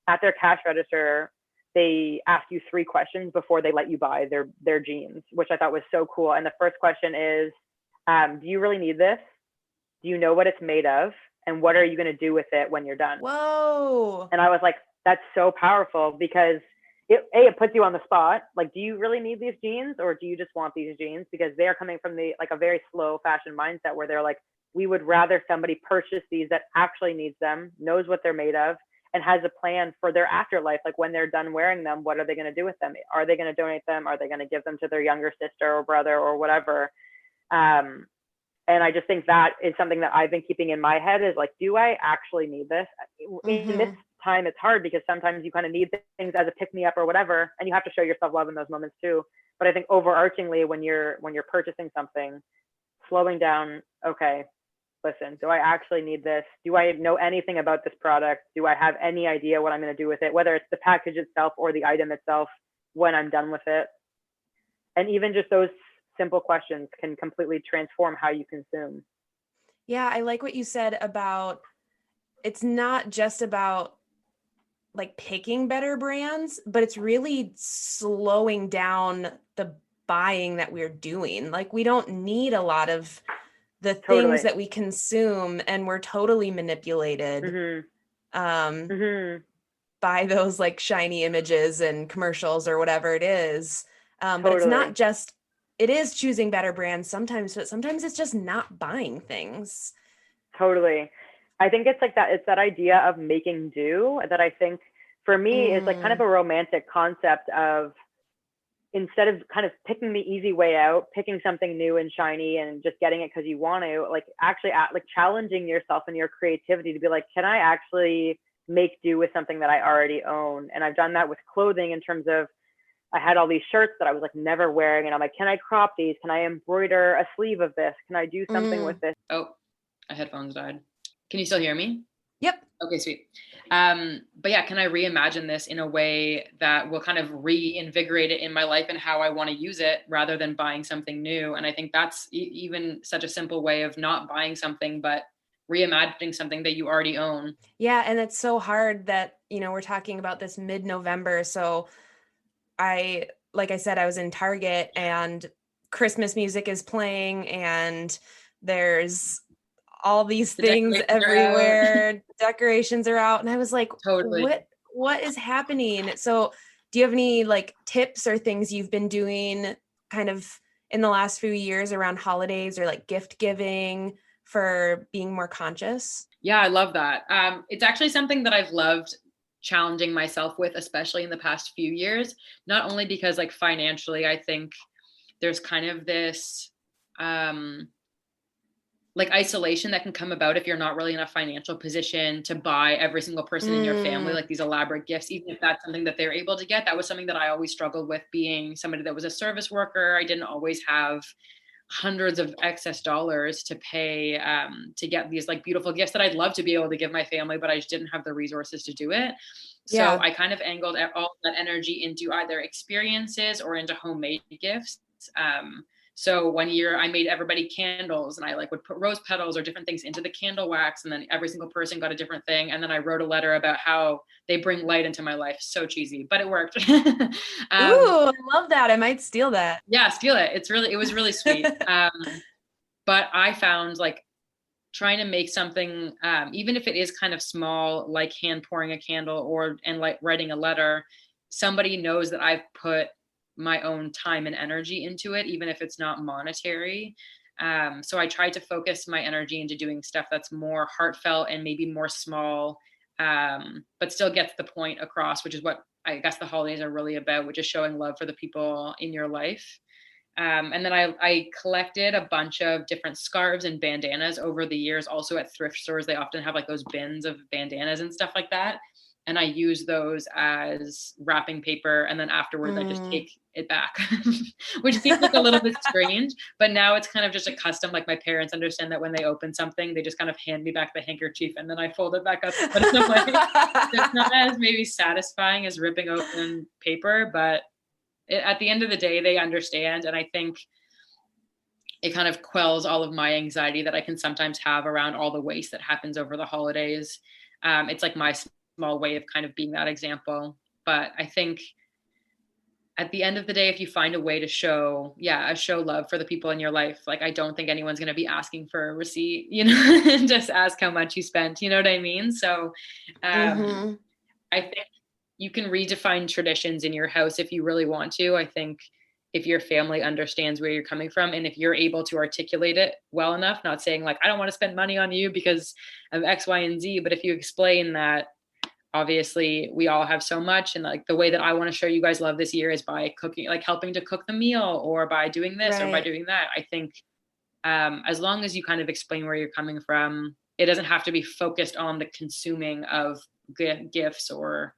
at their cash register, they ask you 3 questions before they let you buy their jeans, which I thought was so cool. And the first question is, do you really need this? Do you know what it's made of? And what are you going to do with it when you're done? Whoa. And I was like, that's so powerful, because it puts you on the spot. Like, do you really need these jeans, or do you just want these jeans? Because they are coming from a very slow fashion mindset where they're like, we would rather somebody purchase these that actually needs them, knows what they're made of, and has a plan for their afterlife. Like when they're done wearing them, what are they going to do with them? Are they going to donate them? Are they going to give them to their younger sister or brother or whatever? And I just think that is something that I've been keeping in my head, is like, do I actually need this? In this time, it's hard because sometimes you kind of need things as a pick me up or whatever, and you have to show yourself love in those moments too. But I think overarchingly, when you're purchasing something, slowing down, okay, listen, do I actually need this? Do I know anything about this product? Do I have any idea what I'm going to do with it, whether it's the package itself or the item itself when I'm done with it? And even just those simple questions can completely transform how you consume. Yeah, I like what you said about, it's not just about like picking better brands, but it's really slowing down the buying that we're doing. Like we don't need a lot of the things that we consume, and we're totally manipulated by those like shiny images and commercials or whatever it is. But it's not just, it is choosing better brands sometimes, but sometimes it's just not buying things. Totally. I think it's like that. It's that idea of making do that I think for me is like kind of a romantic concept of, instead of kind of picking the easy way out, picking something new and shiny and just getting it because you want to, like actually like challenging yourself and your creativity to be like, can I actually make do with something that I already own? And I've done that with clothing in terms of, I had all these shirts that I was like never wearing, and I'm like, can I crop these? Can I embroider a sleeve of this? Can I do something with this? Oh, my headphones died. Can you still hear me? Yep. Okay, sweet. But yeah, can I reimagine this in a way that will kind of reinvigorate it in my life and how I want to use it, rather than buying something new? And I think that's even such a simple way of not buying something, but reimagining something that you already own. Yeah. And it's so hard that, we're talking about this mid-November. So like I said, I was in Target, and Christmas music is playing and there's all these The things decorations are out. everywhere, decorations are out. And I was like, Totally. what is happening? So do you have any like tips or things you've been doing kind of in the last few years around holidays or like gift giving for being more conscious? Yeah, I love that. It's actually something that I've loved challenging myself with, especially in the past few years, not only because like financially, I think there's kind of this like isolation that can come about if you're not really in a financial position to buy every single person in your family like these elaborate gifts, even if that's something that they're able to get. That was something that I always struggled with, being somebody that was a service worker. I didn't always have hundreds of excess dollars to pay to get these like beautiful gifts that I'd love to be able to give my family, but I just didn't have the resources to do it. So Yeah. I kind of angled all that energy into either experiences or into homemade gifts. So one year I made everybody candles, and I like would put rose petals or different things into the candle wax, and then every single person got a different thing. And then I wrote a letter about how they bring light into my life. So cheesy, but it worked. Ooh, I love that. I might steal that. Yeah, steal it. It was really sweet. But I found like trying to make something, even if it is kind of small, like hand pouring a candle and like writing a letter, somebody knows that I've put my own time and energy into it, even if it's not monetary. So I tried to focus my energy into doing stuff that's more heartfelt and maybe more small, but still gets the point across, which is what I guess the holidays are really about, which is showing love for the people in your life. And then I collected a bunch of different scarves and bandanas over the years. Also at thrift stores, they often have like those bins of bandanas and stuff like that. And I use those as wrapping paper. And then afterwards, I just take it back, which seems like a little bit strange. But now it's kind of just a custom. Like my parents understand that when they open something, they just kind of hand me back the handkerchief and then I fold it back up and put it away. So it's not as maybe satisfying as ripping open paper, but at the end of the day, they understand. And I think it kind of quells all of my anxiety that I can sometimes have around all the waste that happens over the holidays. It's like my small way of kind of being that example. But I think at the end of the day, if you find a way to show love for the people in your life, like I don't think anyone's going to be asking for a receipt, and just ask how much you spent, you know what I mean? So I think you can redefine traditions in your house if you really want to. I think if your family understands where you're coming from and if you're able to articulate it well enough, not saying like, I don't want to spend money on you because of X, Y, and Z, but if you explain that obviously we all have so much, and like the way that I want to show you guys love this year is by cooking, like helping to cook the meal, or by doing this or by doing that. I think as long as you kind of explain where you're coming from, it doesn't have to be focused on the consuming of gifts or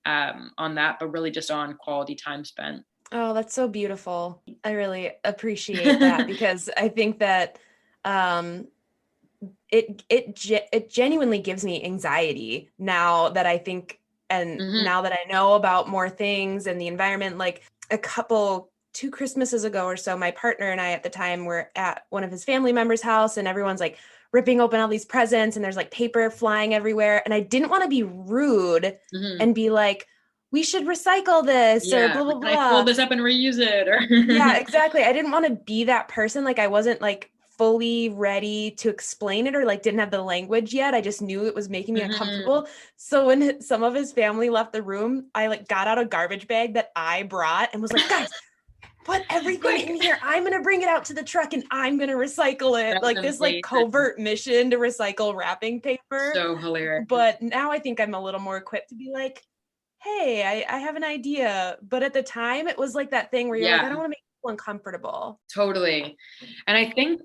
on that, but really just on quality time spent. Oh, that's so beautiful. I really appreciate that because I think that it genuinely gives me anxiety now that I think, and now that I know about more things and the environment. Like two Christmases ago or so, my partner and I at the time were at one of his family members' house, and everyone's like ripping open all these presents and there's like paper flying everywhere. And I didn't want to be rude and be like, we should recycle this or blah, blah, blah. Can I fold this up and reuse it? Or yeah, exactly. I didn't want to be that person. Like I wasn't like fully ready to explain it or like didn't have the language yet. I just knew it was making me uncomfortable. So when some of his family left the room, I like got out a garbage bag that I brought and was like, guys, put everything in here. I'm going to bring it out to the truck and I'm going to recycle it. That's like this like covert mission to recycle wrapping paper. So hilarious. But now I think I'm a little more equipped to be like, hey, I have an idea. But at the time it was like that thing where you're like, I don't want to make people uncomfortable. Totally. And I think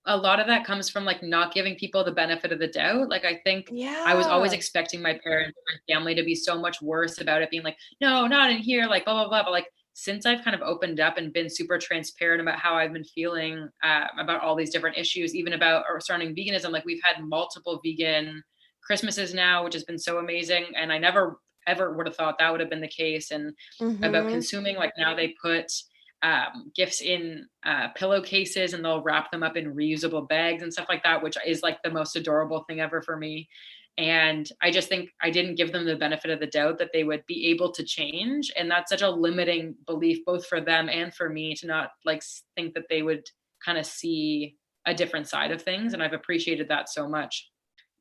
a lot of that comes from like not giving people the benefit of the doubt. Like I think I was always expecting my parents and my family to be so much worse about it, being like, no, not in here, like blah, blah, blah. But like, since I've kind of opened up and been super transparent about how I've been feeling about all these different issues, even about or surrounding veganism, like we've had multiple vegan Christmases now, which has been so amazing. And I never ever would have thought that would have been the case. And about consuming, like now they put gifts in pillowcases and they'll wrap them up in reusable bags and stuff like that, which is like the most adorable thing ever for me. And I just think I didn't give them the benefit of the doubt that they would be able to change. And that's such a limiting belief, both for them and for me, to not like think that they would kind of see a different side of things. And I've appreciated that so much.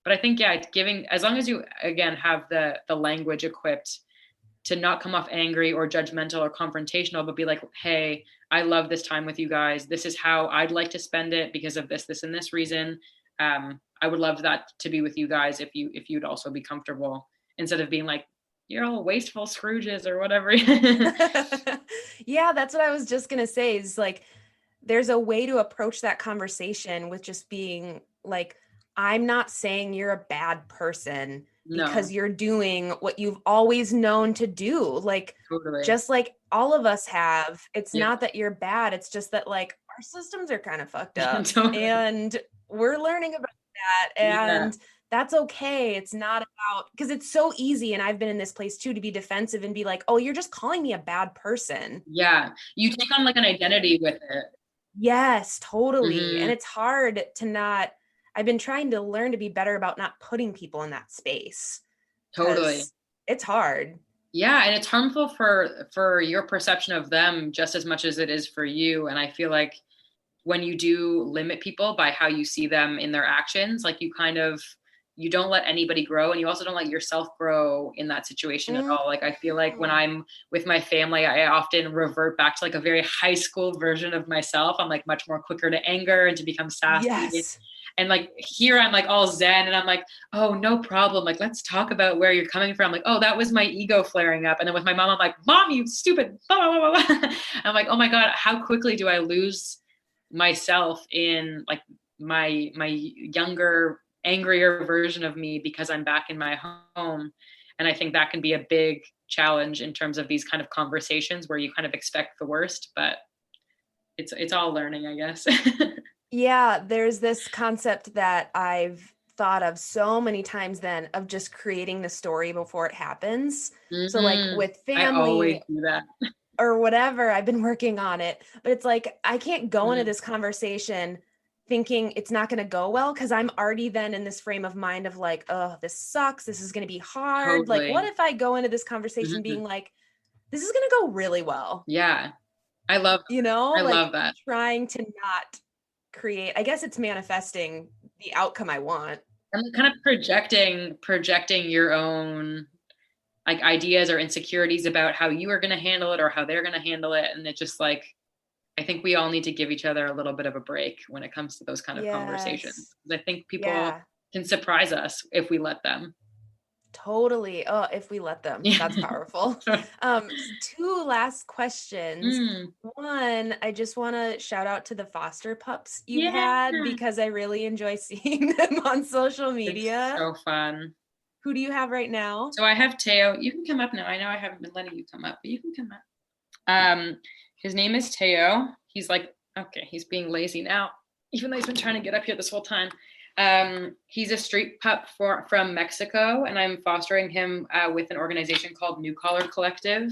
But I think, yeah, giving, as long as you, again, have the language equipped to not come off angry or judgmental or confrontational, but be like, hey, I love this time with you guys. This is how I'd like to spend it because of this, and this reason. I would love that to be with you guys if you'd also be comfortable, instead of being like, you're all wasteful Scrooges or whatever. Yeah, that's what I was just gonna say, is like, there's a way to approach that conversation with just being like, I'm not saying you're a bad person because No, you're doing what you've always known to do. Like, totally. just like all of us have. It's Yeah. not that you're bad. It's just that like our systems are kind of fucked up Totally. and we're learning about that. Yeah. And that's okay. It's not about, because it's so easy. And I've been in this place too, to be defensive and be like, oh, you're just calling me a bad person. Yeah. You take on like an identity with it. Yes, totally. And Mm-hmm. it's hard to not, I've been trying to learn to be better about not putting people in that space, Totally. because it's hard. Yeah, and it's harmful for your perception of them just as much as it is for you. And I feel like when you do limit people by how you see them in their actions, like you don't let anybody grow, and you also don't let yourself grow in that situation at all. Like I feel like when I'm with my family, I often revert back to like a very high school version of myself. I'm like much more quicker to anger and to become sassy. Yes. And like here I'm like all zen and I'm like, oh, no problem. Like, let's talk about where you're coming from. Like, oh, that was my ego flaring up. And then with my mom, I'm like, mom, you stupid. Blah, blah, blah, blah. I'm like, oh my God, how quickly do I lose myself in like my younger, angrier version of me because I'm back in my home. And I think that can be a big challenge in terms of these kind of conversations where you kind of expect the worst, but it's all learning, I guess. Yeah, there's this concept that I've thought of so many times then, of just creating the story before it happens. So like with I always family do that. or whatever, I've been working on it, but it's like, I can't go into Mm. this conversation thinking it's not going to go well, because I'm already then in this frame of mind of like, oh, this sucks. This is going to be hard. Like, what Totally. if I go into this conversation Mhm. being like, this is going to go really well? Yeah. I love I Like love that. trying to not create, I guess it's manifesting the outcome I want. And kind of projecting your own like ideas or insecurities about how you are going to handle it or how they're going to handle it. And it just like, I think we all need to give each other a little bit of a break when it comes to those kind of conversations. Yes. I think people Yeah, can surprise us if we let them. totally. Oh, if we let them, Yeah. that's powerful. Two last questions. Mm. One, I just want to shout out to the foster pups you've Yeah. had, because I really enjoy seeing them on social It's media. so fun. Who do you have right now? So I have Teo. You can come up now. I know I haven't been letting you come up, but you can come up. His name is Teo. He's like, okay, he's being lazy now, even though he's been trying to get up here this whole time. He's a street pup from Mexico, and I'm fostering him with an organization called New Collar Collective.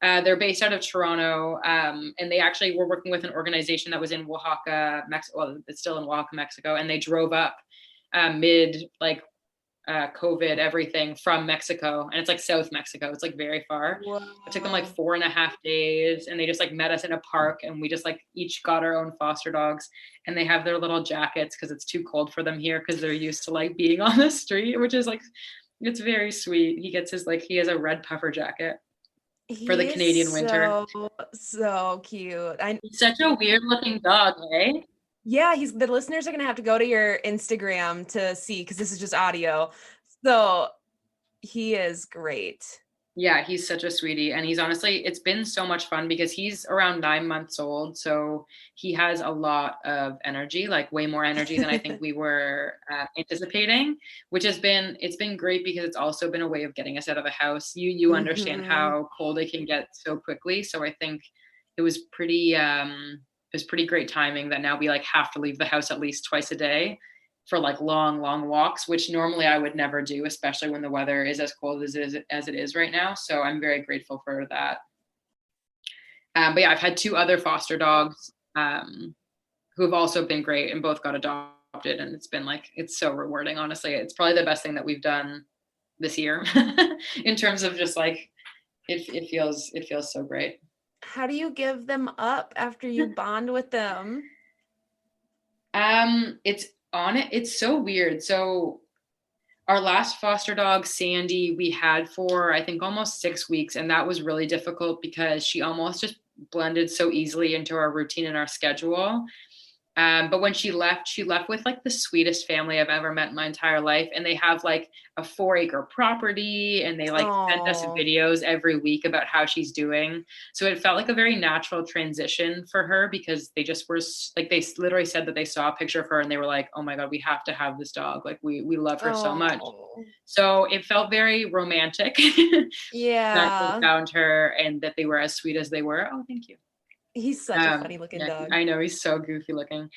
They're based out of Toronto, and they actually were working with an organization that was in Oaxaca, Mexico. Well, it's still in Oaxaca, Mexico, and they drove up mid like COVID everything from Mexico, and it's like South Mexico. It's like very far. Wow. It took them like 4.5 days, and they just like met us in a park, and we just like each got our own foster dogs, and they have their little jackets because it's too cold for them here because they're used to like being on the street, which is like, it's very sweet. He gets his like, he has a red puffer jacket for the Canadian winter. So cute. He's such a weird looking dog, eh? Yeah, the listeners are gonna have to go to your Instagram to see, because this is just audio. So he is great. Yeah, he's such a sweetie. And he's honestly, it's been so much fun because he's around 9 months old. So he has a lot of energy, like way more energy than I think we were anticipating, which it's been great because it's also been a way of getting us out of the house. You understand how cold it can get so quickly. So I think it was pretty great timing that now we like have to leave the house at least twice a day for like long walks, which normally I would never do, especially when the weather is as cold as it is right now. So I'm very grateful for that. But yeah, I've had two other foster dogs who have also been great, and both got adopted adopted, and it's been like, it's so rewarding. Honestly, it's probably the best thing that we've done this year in terms of just like, it feels so great. How do you give them up after you bond with them? It's so weird. So our last foster dog, Sandy, we had for, I think, almost 6 weeks. And that was really difficult because she almost just blended so easily into our routine and our schedule. But when she left with like the sweetest family I've ever met in my entire life. And they have like a 4-acre property, and they like send us videos every week about how she's doing. So it felt like a very natural transition for her, because they just were like, they literally said that they saw a picture of her and they were like, oh my God, we have to have this dog. Like we love her so much. So it felt very romantic. Yeah. That they found her and that they were as sweet as they were. Oh, thank you. He's such a funny looking dog. I know, he's so goofy looking.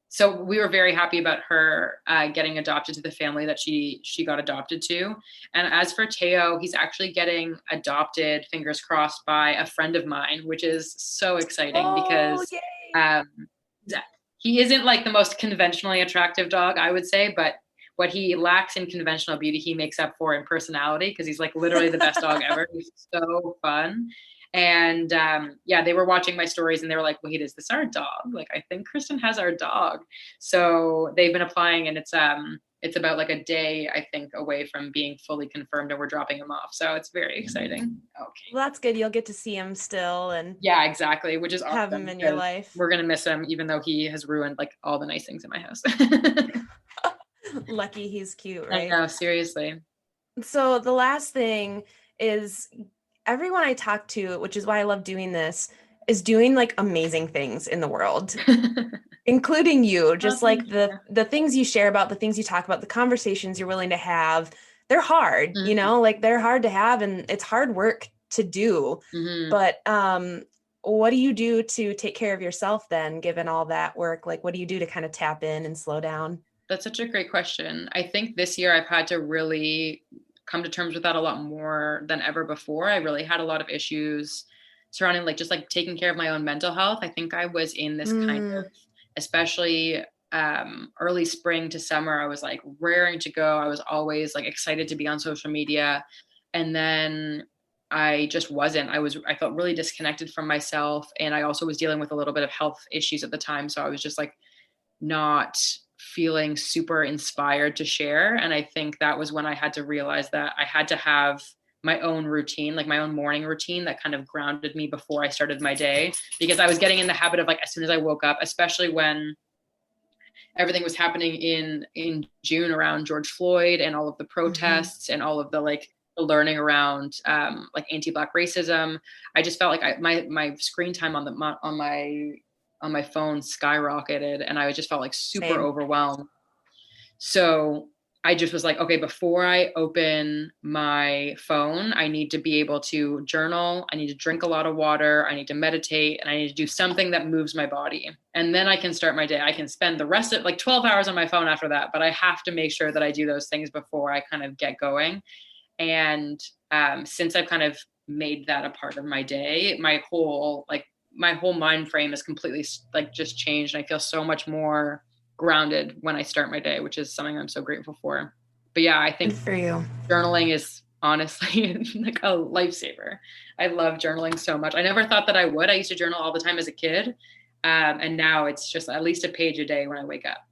So we were very happy about her getting adopted to the family that she got adopted to. And as for Teo, he's actually getting adopted, fingers crossed, by a friend of mine, which is so exciting because he isn't like the most conventionally attractive dog, I would say, but what he lacks in conventional beauty, he makes up for in personality, because he's like literally the best dog ever. He's so fun. And they were watching my stories and they were like, wait, is this our dog? Like, I think Kristen has our dog. So they've been applying, and it's about like a day, I think, away from being fully confirmed, and we're dropping him off. So it's very exciting. Okay. Well, that's good. You'll get to see him still, and yeah, exactly. Which is have awesome, him in your life. We're going to miss him, even though he has ruined like all the nice things in my house. Lucky he's cute, right? I know, seriously. So the last thing is, everyone I talk to, which is why I love doing this, is doing like amazing things in the world, including you. Just like the things you share about, the things you talk about, the conversations you're willing to have. They're hard, you know, like they're hard to have, and it's hard work to do. But what do you do to take care of yourself then, given all that work? Like, what do you do to kind of tap in and slow down? That's such a great question. I think this year I've had to really come to terms with that a lot more than ever before. I really had a lot of issues surrounding like just like taking care of my own mental health. I think I was in this kind of, especially early spring to summer, I was like raring to go. I was always like excited to be on social media. And then I just wasn't. I felt really disconnected from myself. And I also was dealing with a little bit of health issues at the time. So I was just like not feeling super inspired to share. And I think that was when I had to realize that I had to have my own routine, like my own morning routine that kind of grounded me before I started my day, because I was getting in the habit of like, as soon as I woke up, especially when everything was happening in June around George Floyd and all of the protests and all of the like the learning around like anti-Black racism, I just felt like my screen time on my phone skyrocketed, and I just felt like super overwhelmed. So I just was like, okay, before I open my phone, I need to be able to journal. I need to drink a lot of water. I need to meditate, and I need to do something that moves my body. And then I can start my day. I can spend the rest of like 12 hours on my phone after that, but I have to make sure that I do those things before I kind of get going. And since I've kind of made that a part of my day, my whole mind frame is completely like just changed. And I feel so much more grounded when I start my day, which is something I'm so grateful for. But yeah, I think for you, journaling is honestly like a lifesaver. I love journaling so much. I never thought that I would. I used to journal all the time as a kid. And now it's just at least a page a day when I wake up.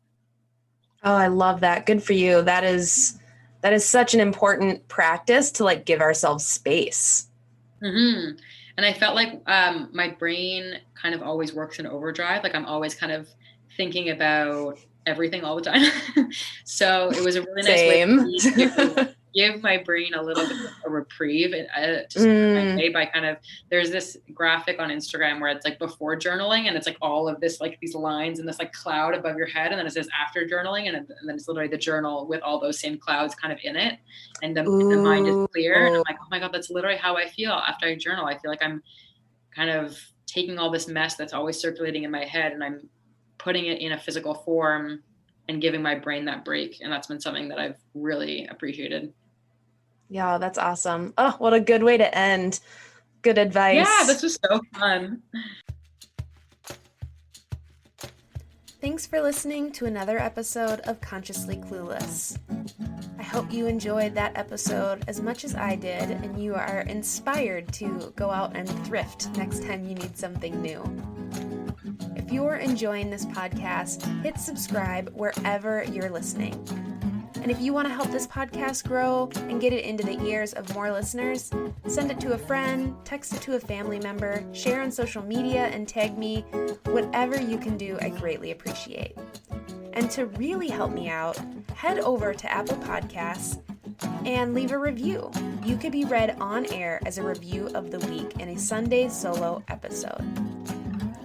Oh, I love that. Good for you. That is such an important practice to like give ourselves space. Mm-hmm. And I felt like my brain kind of always works in overdrive. Like I'm always kind of thinking about everything all the time. So it was a really nice way to give my brain a little bit of a reprieve to start my day by kind of, there's this graphic on Instagram where it's like before journaling, and it's like all of this, like these lines and this like cloud above your head. And then it says after journaling. And then it's literally the journal with all those same clouds kind of in it. And the mind is clear. And I'm like, oh my God, that's literally how I feel after I journal. I feel like I'm kind of taking all this mess that's always circulating in my head, and I'm putting it in a physical form and giving my brain that break. And that's been something that I've really appreciated. Yeah, that's awesome. Oh, what a good way to end. Good advice. Yeah, this was so fun. Thanks for listening to another episode of Consciously Clueless. I hope you enjoyed that episode as much as I did, and you are inspired to go out and thrift next time you need something new. If you're enjoying this podcast, hit subscribe wherever you're listening. And if you want to help this podcast grow and get it into the ears of more listeners, send it to a friend, text it to a family member, share on social media, and tag me. Whatever you can do, I greatly appreciate. And to really help me out, head over to Apple Podcasts and leave a review. You could be read on air as a review of the week in a Sunday solo episode.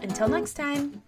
Until next time.